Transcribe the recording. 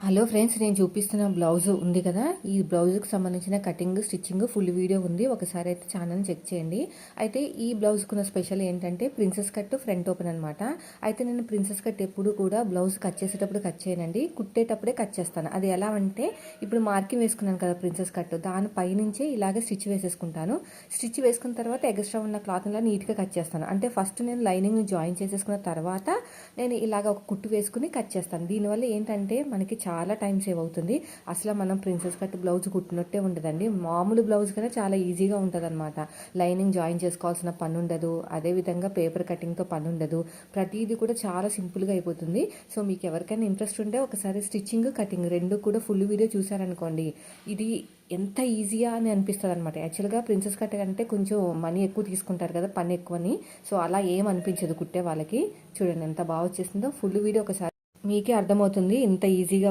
Hello friends, నేను చూపిస్తున్న blouse ఉంది కదా, ఈ బ్లౌజ్కి సంబంధించిన కటింగ్ స్టిచ్చింగ్ ఫుల్ వీడియో ఉంది. ఒకసారి అయితే ఛానల్ చెక్ చేయండి. అయితే ఈ బ్లౌజ్కున్న స్పెషల్ ఏంటంటే ప్రిన్సెస్ కట్ ఫ్రంట్ ఓపెన్ అనమాట. అయితే నేను ప్రిన్సెస్ కట్ ఎప్పుడు కూడా బ్లౌజ్ కట్ చేసేటప్పుడు కట్ చేయనండి, కుట్టేటప్పుడే కట్ చేస్తాను. అది ఎలా అంటే ఇప్పుడు మార్కింగ్ వేసుకున్నాను కదా ప్రిన్సెస్ కట్, దానిపై నుంచే ఇలాగే స్టిచ్ వేసేసుకుంటాను. స్టిచ్ వేసుకున్న తర్వాత ఎక్స్ట్రా ఉన్న క్లాత్ని నీట్గా కట్ చేస్తాను. అంటే ఫస్ట్ నేను లైనింగ్ని జాయిన్ చేసేసుకున్న తర్వాత నేను ఇలాగ ఒక కుట్టు వేసుకుని కట్ చేస్తాను. దీనివల్ల ఏంటంటే మనకి చాలా టైం సేవ్ అవుతుంది. అసలు మనం ప్రిన్సెస్ కట్ బ్లౌజ్ కుట్టినట్టే ఉండదండి. మామూలు బ్లౌజ్ కన్నా చాలా ఈజీగా ఉంటుంది అనమాట. లైనింగ్ జాయిన్ చేసుకోవాల్సిన పని ఉండదు, అదేవిధంగా పేపర్ కటింగ్తో పని ఉండదు. ప్రతిదీ కూడా చాలా సింపుల్గా అయిపోతుంది. సో మీకు ఎవరికైనా ఇంట్రెస్ట్ ఉంటే ఒకసారి స్టిచ్చింగ్ కటింగ్ రెండు కూడా ఫుల్ వీడియో చూసారనుకోండి, ఇది ఎంత ఈజీగా అని అనిపిస్తుంది అనమాట. యాక్చువల్గా ప్రిన్సెస్ కట్ అంటే కొంచెం మనీ ఎక్కువ తీసుకుంటారు కదా, పని ఎక్కువని. సో అలా ఏం అనిపించదు కుట్టే వాళ్ళకి. చూడండి ఎంత బాగా వచ్చేసిందో. ఫుల్ వీడియో ఒకసారి మీకే అర్థమవుతుంది ఎంత ఈజీగా